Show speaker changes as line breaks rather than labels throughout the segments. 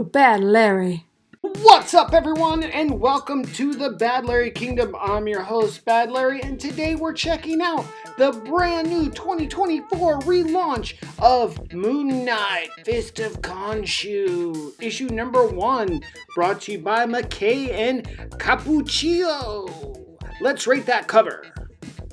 to Bad Larry.
What's up, everyone, and welcome to the Bad Larry Kingdom. I'm your host, Bad Larry, and today we're checking out the brand new 2024 relaunch of Moon Knight, Fist of Khonshu, issue number 1, brought to you by McKay and Cappuccino. Let's rate that cover.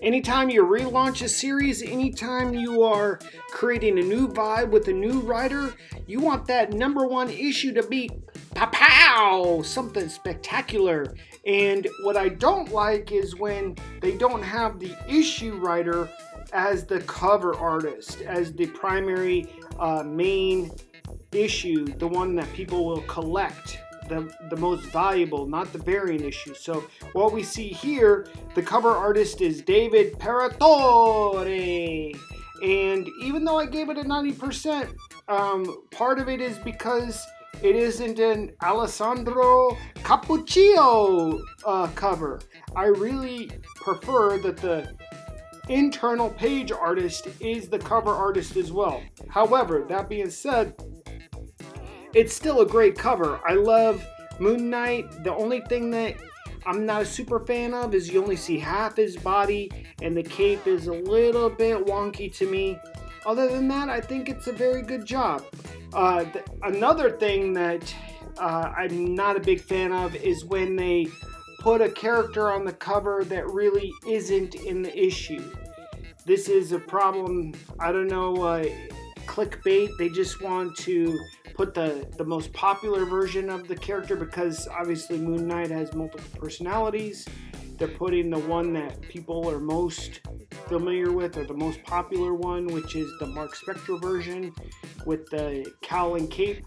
Anytime you relaunch a series, anytime you are creating a new vibe with a new writer, you want that number 1 issue to be pow, something spectacular. And what I don't like is when they don't have the issue writer as the cover artist, as the primary main issue, the one that people will collect. The most valuable, not the variant issue. So what we see here, the cover artist is David Paratore. And even though I gave it a 90%, part of it is because it isn't an Alessandro Cappuccino cover. I really prefer that the internal page artist is the cover artist as well. However, that being said, it's still a great cover. I love Moon Knight. The only thing that I'm not a super fan of is you only see half his body, and the cape is a little bit wonky to me. Other than that, I think it's a very good job. Another thing that I'm not a big fan of is when they put a character on the cover that really isn't in the issue. This is a problem, I don't know, clickbait. They just want to put the most popular version of the character because obviously Moon Knight has multiple personalities. They're putting the one that people are most familiar with, or the most popular one, which is the Mark Spector version with the cowl and cape.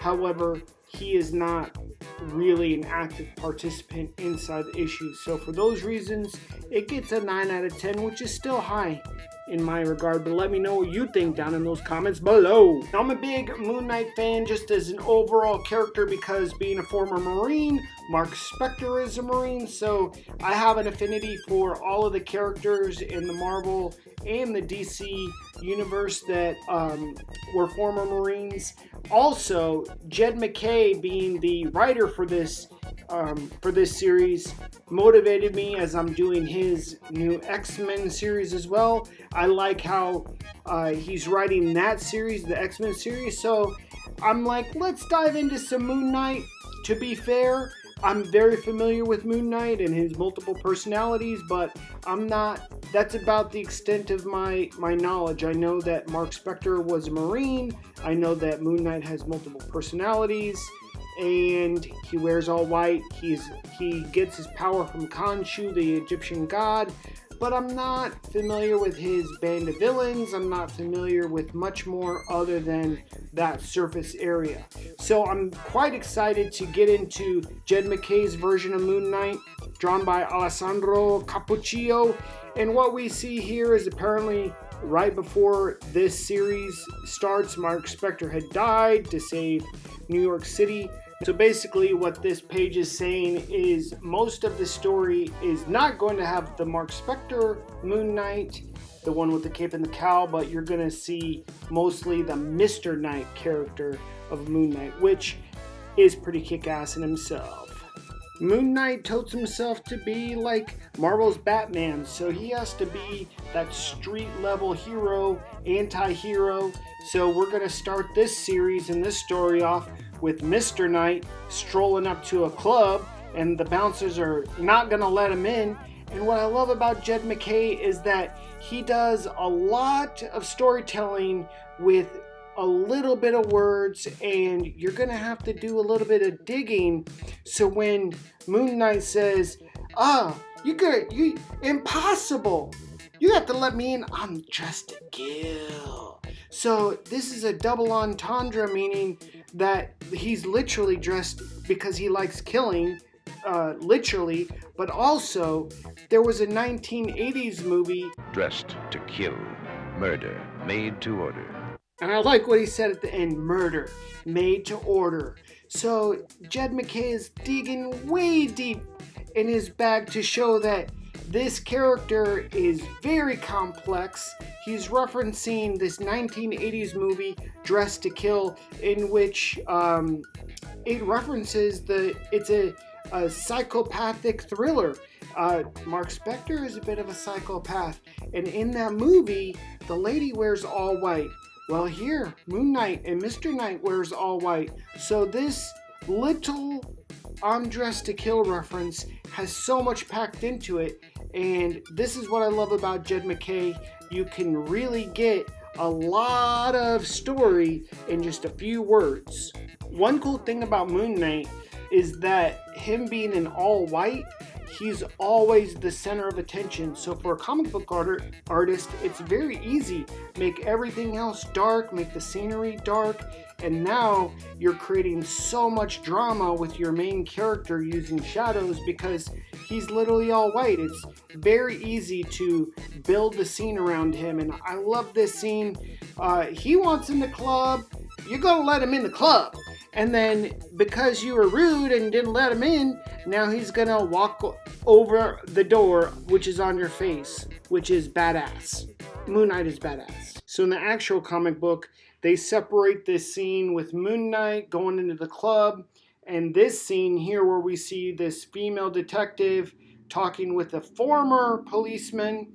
However, he is not really an active participant inside the issue. So for those reasons, it gets a 9 out of 10, which is still high in my regard, but let me know what you think down in those comments below. Now, I'm a big Moon Knight fan just as an overall character because being a former Marine, Mark Spector is a Marine, so I have an affinity for all of the characters in the Marvel and the DC universe that were former Marines. Also, Jed MacKay being the writer for this series motivated me as I'm doing his new X-Men series as well. I like how he's writing that series, the X-Men series, so I'm like, let's dive into some Moon Knight. To be fair, I'm very familiar with Moon Knight and his multiple personalities, but that's about the extent of my knowledge. I know that Mark Spector was a Marine. I know that Moon Knight has multiple personalities, and he wears all white. He gets his power from Khonshu, the Egyptian god, but I'm not familiar with his band of villains. I'm not familiar with much more other than that surface area. So I'm quite excited to get into Jed MacKay's version of Moon Knight, drawn by Alessandro Cappuccino. And what we see here is apparently right before this series starts, Mark Spector had died to save New York City. So basically what this page is saying is most of the story is not going to have the Mark Spector Moon Knight, the one with the cape and the cowl, but you're going to see mostly the Mr. Knight character of Moon Knight, which is pretty kick-ass in himself. Moon Knight totes himself to be like Marvel's Batman, so he has to be that street-level hero, anti-hero. So we're going to start this series and this story off with Mr. Knight strolling up to a club, and the bouncers are not going to let him in. And what I love about Jed MacKay is that he does a lot of storytelling with a little bit of words, and you're going to have to do a little bit of digging. So when Moon Knight says, you impossible, you have to let me in, I'm dressed to kill. So this is a double entendre, meaning that he's literally dressed because he likes killing, literally, but also there was a 1980s movie,
Dressed to Kill, Murder, Made to Order.
and I like what he said at the end, murder, made to order. So Jed MacKay is digging way deep in his bag to show that this character is very complex. He's referencing this 1980s movie, Dressed to Kill, in which it references it's a psychopathic thriller. Mark Spector is a bit of a psychopath, and in that movie, the lady wears all white. Well, here, Moon Knight and Mr. Knight wears all white. So this little I'm Dressed to Kill reference has so much packed into it, and this is what I love about Jed MacKay. You can really get a lot of story in just a few words. One cool thing about Moon Knight is that him being in all white, he's always the center of attention. So for a comic book artist, it's very easy. Make everything else dark, make the scenery dark, and now you're creating so much drama with your main character using shadows because he's literally all white. It's very easy to build the scene around him, and I love this scene. He wants in the club, you're gonna let him in the club. And then because you were rude and didn't let him in, now he's gonna walk over the door, which is on your face, which is badass. Moon Knight is badass. So in the actual comic book, they separate this scene with Moon Knight going into the club, and this scene here where we see this female detective talking with a former policeman,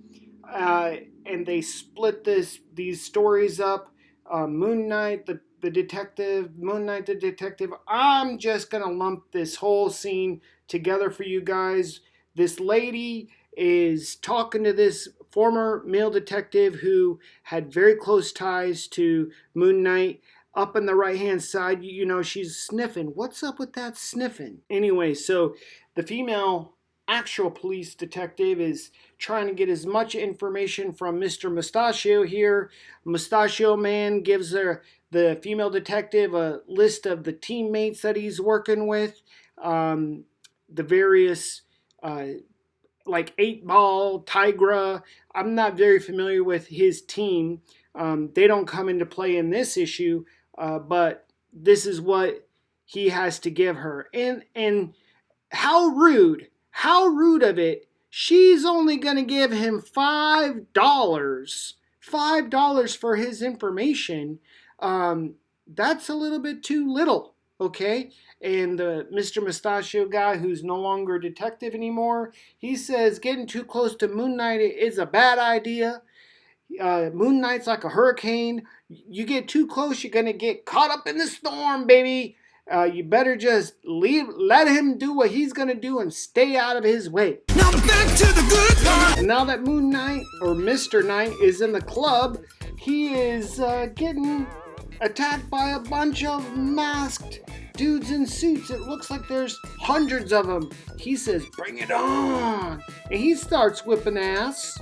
and they split these stories up. Moon Knight, the detective, Moon Knight the detective. I'm just gonna lump this whole scene together for you guys. This lady is talking to this former male detective who had very close ties to Moon Knight. Up on the right hand side, you know, she's sniffing. What's up with that sniffing? Anyway, so the female actual police detective is trying to get as much information from Mr. Mustachio here. Mustachio Man gives the female detective a list of the teammates that he's working with, the various like 8-Ball, Tigra. I'm not very familiar with his team. They don't come into play in this issue, but this is what he has to give her. And how rude of it. She's only going to give him $5 for his information. That's a little bit too little, okay? And the Mr. Mustachio guy, who's no longer a detective anymore, he says getting too close to Moon Knight is a bad idea. Moon Knight's like a hurricane. You get too close, you're going to get caught up in the storm, baby. You better just let him do what he's going to do and stay out of his way. Now back to the good part. And now that Moon Knight, or Mr. Knight, is in the club, he is getting attacked by a bunch of masked dudes in suits. It looks like there's hundreds of them. He says, bring it on. And he starts whipping ass.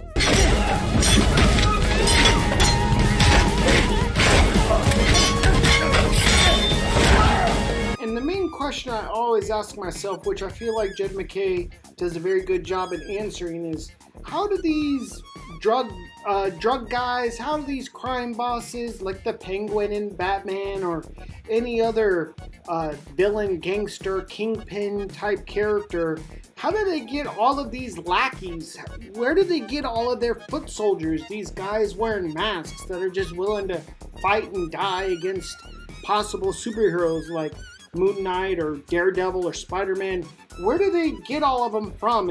And the main question I always ask myself, which I feel like Jed MacKay does a very good job at answering, is how do these drug guys, how do these crime bosses like the Penguin in Batman or any other villain, gangster, kingpin type character, how do they get all of these lackeys? Where do they get all of their foot soldiers, these guys wearing masks that are just willing to fight and die against possible superheroes like Moon Knight or Daredevil or Spider-Man? Where do they get all of them from?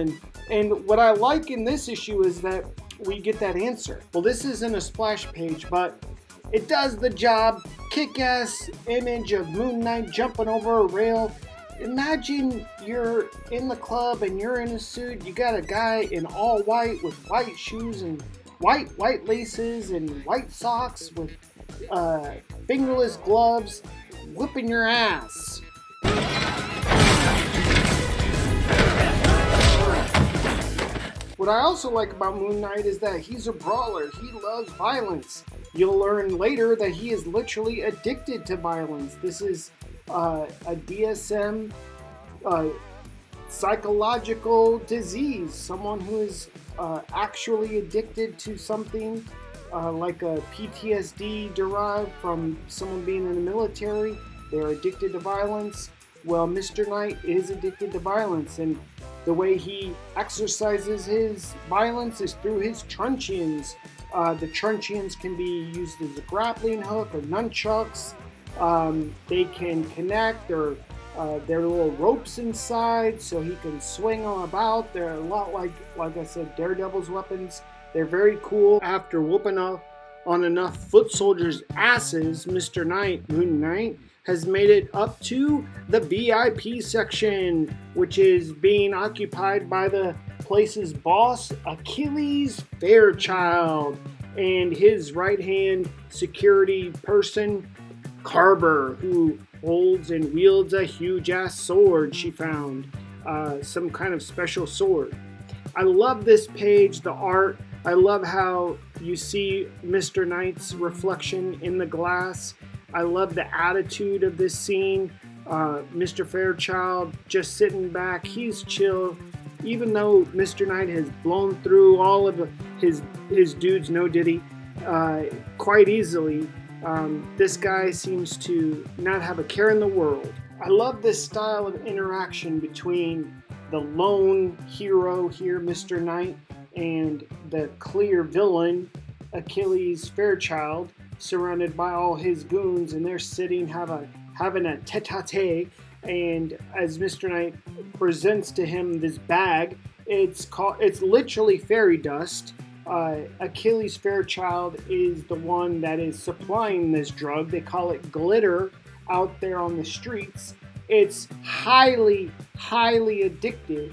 And what I like in this issue is that we get that answer. Well, this isn't a splash page, but it does the job. Kick-ass image of Moon Knight jumping over a rail. Imagine you're in the club and you're in a suit. You got a guy in all white with white shoes and white laces and white socks with fingerless gloves, whipping your ass. What I also like about Moon Knight is that he's a brawler. He loves violence. You'll learn later that he is literally addicted to violence. This is a DSM psychological disease. Someone who is actually addicted to something like a PTSD derived from someone being in the military. They're addicted to violence. Well, Mr. Knight is addicted to violence, and the way he exercises his violence is through his truncheons. The truncheons can be used as a grappling hook or nunchucks. They can connect or There are little ropes inside so he can swing them about. They're a lot like I said, Daredevil's weapons. They're very cool. After whooping up on enough foot soldiers' asses, Mr. Knight, Moon Knight, has made it up to the VIP section, which is being occupied by the place's boss, Achilles Fairchild, and his right-hand security person, Carver, who holds and wields a huge-ass sword she found. Some kind of special sword. I love this page, the art. I love how you see Mr. Knight's reflection in the glass. I love the attitude of this scene. Mr. Fairchild just sitting back. He's chill. Even though Mr. Knight has blown through all of his dudes, no diddy, quite easily, this guy seems to not have a care in the world. I love this style of interaction between the lone hero here, Mr. Knight, and the clear villain, Achilles Fairchild, surrounded by all his goons, and they're sitting having a tete-a-tete. And as Mr. Knight presents to him this bag, it's literally fairy dust. Achilles Fairchild is the one that is supplying this drug. They call it glitter out there on the streets. It's highly, highly addictive.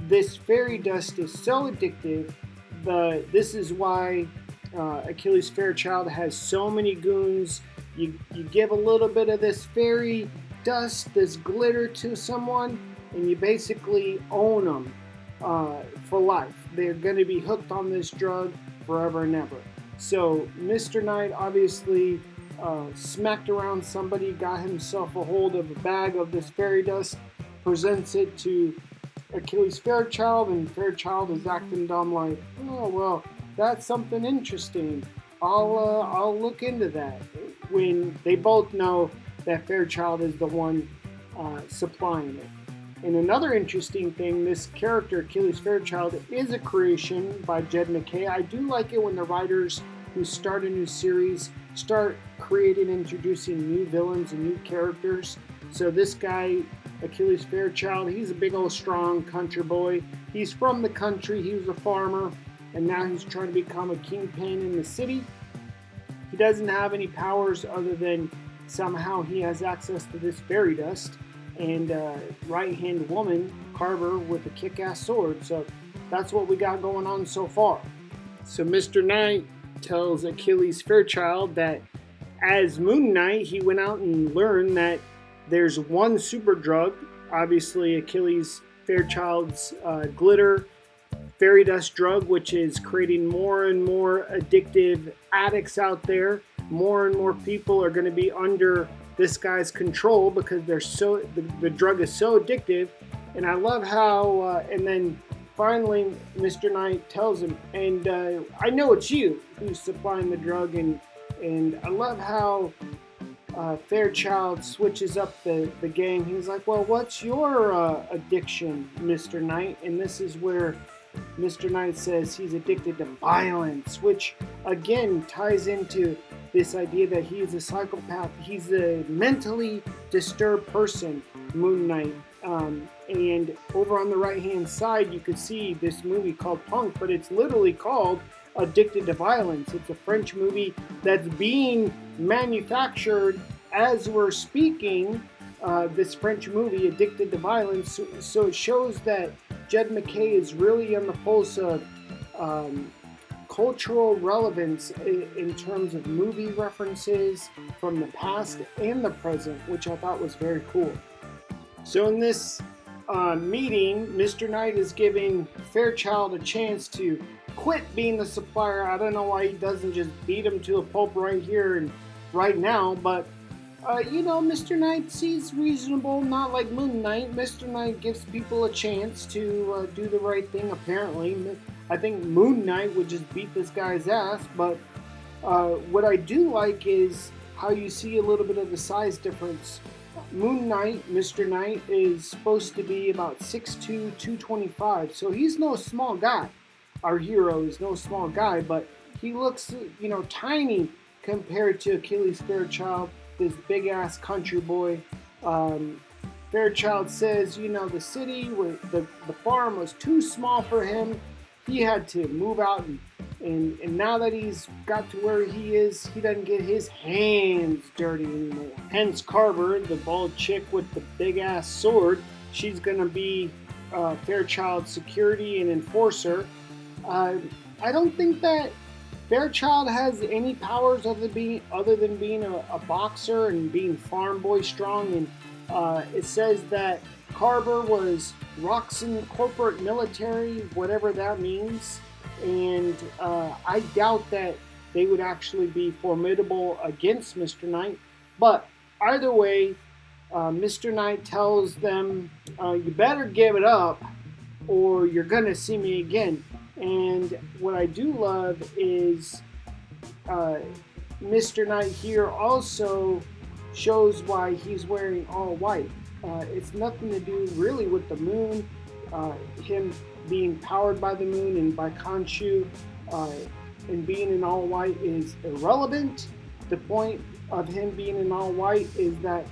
This fairy dust is so addictive. This is why Achilles Fairchild has so many goons. You give a little bit of this fairy dust, this glitter to someone, and you basically own them for life. They're going to be hooked on this drug forever and ever. So Mr. Knight obviously smacked around somebody, got himself a hold of a bag of this fairy dust, presents it to Achilles Fairchild, and Fairchild is acting dumb like, oh, well, that's something interesting. I'll look into that. When they both know that Fairchild is the one supplying it. And another interesting thing, this character, Achilles Fairchild, is a creation by Jed MacKay. I do like it when the writers who start a new series start creating, introducing new villains and new characters. So this guy, Achilles Fairchild, he's a big old strong country boy. He's from the country, he was a farmer, and now he's trying to become a kingpin in the city. He doesn't have any powers other than somehow he has access to this fairy dust, and right-hand woman, Carver, with a kick-ass sword. So that's what we got going on so far. So Mr. Knight tells Achilles Fairchild that as Moon Knight, he went out and learned that there's one super drug, obviously Achilles Fairchild's glitter fairy dust drug, which is creating more and more addictive addicts out there. More and more people are going to be under this guy's control because the drug is so addictive. And I love how, and then finally Mr. Knight tells him, and I know it's you who's supplying the drug, and I love how Fairchild switches up the game. He's like, well, what's your addiction, Mr. Knight? And this is where Mr. Knight says he's addicted to violence, which again ties into this idea that he is a psychopath. He's a mentally disturbed person, Moon Knight. And over on the right-hand side, you could see this movie called Punk, but it's literally called Addicted to Violence. It's a French movie that's being manufactured as we're speaking. This French movie, Addicted to Violence. So it shows that Jed MacKay is really on the pulse of cultural relevance in terms of movie references from the past and the present, which I thought was very cool. So in this meeting, Mr. Knight is giving Fairchild a chance to quit being the supplier. I don't know why he doesn't just beat him to a pulp right here and right now, but Mr. Knight sees reasonable, not like Moon Knight. Mr. Knight gives people a chance to do the right thing, apparently. I think Moon Knight would just beat this guy's ass, but what I do like is how you see a little bit of the size difference. Moon Knight, Mr. Knight, is supposed to be about 6'2", 225, so he's no small guy. Our hero is no small guy, but he looks, tiny compared to Achilles Fairchild, this big-ass country boy. Fairchild says, the city, the farm was too small for him. He had to move out, and now that he's got to where he is, he doesn't get his hands dirty anymore. Hence Carver, the bald chick with the big ass sword, she's going to be Fairchild's security and enforcer. I don't think that Fairchild has any powers other than being a boxer and being farm boy strong. And it says that Carver was Roxon corporate military, whatever that means. And I doubt that they would actually be formidable against Mr. Knight. But either way, Mr. Knight tells them, you better give it up or you're going to see me again. And what I do love is Mr. Knight here also shows why he's wearing all white. It's nothing to do really with the moon, him being powered by the moon and by Khonshu, and being in all white is irrelevant. The point of him being in all white is that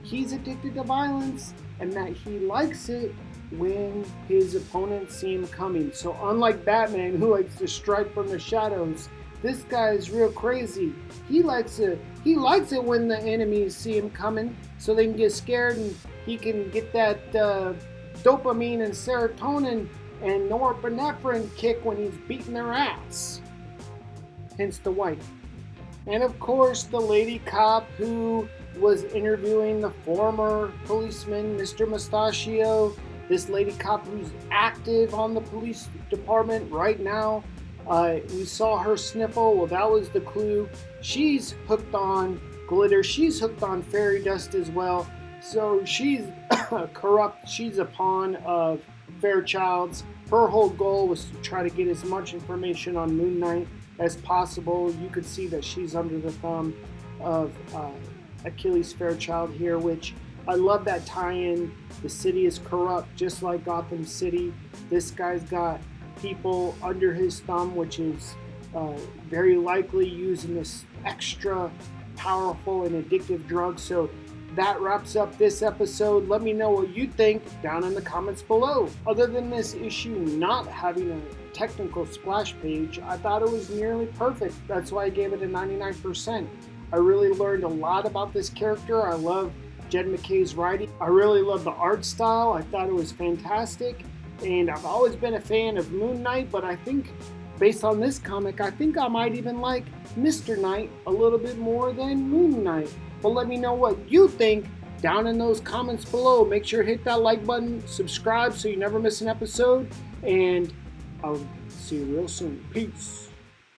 he's addicted to violence and that he likes it when his opponents see him coming. So unlike Batman, who likes to strike from the shadows, this guy is real crazy. He likes it when the enemies see him coming, so they can get scared and he can get that dopamine and serotonin and norepinephrine kick when he's beating their ass. Hence the white. And of course, the lady cop who was interviewing the former policeman, Mr. Mustachio. This lady cop who's active on the police department right now. We saw her sniffle. Well, that was the clue. She's hooked on glitter. She's hooked on fairy dust as well. So she's corrupt. She's a pawn of Fairchild's. Her whole goal was to try to get as much information on Moon Knight as possible. You could see that she's under the thumb of Achilles Fairchild here, which I love that tie-in. The city is corrupt, just like Gotham City. This guy's got people under his thumb, which is very likely using this extra powerful and addictive drug. So that wraps up this episode. Let me know what you think down in the comments below. Other than this issue not having a technical splash page, I thought it was nearly perfect. That's why I gave it a 99%. I really learned a lot about this character. I love Jed MacKay's writing. I really love the art style. I thought it was fantastic. And I've always been a fan of Moon Knight, but I think based on this comic, I think I might even like Mr. Knight a little bit more than Moon Knight. But let me know what you think down in those comments below. Make sure to hit that like button, subscribe so you never miss an episode, and I'll see you real soon. Peace.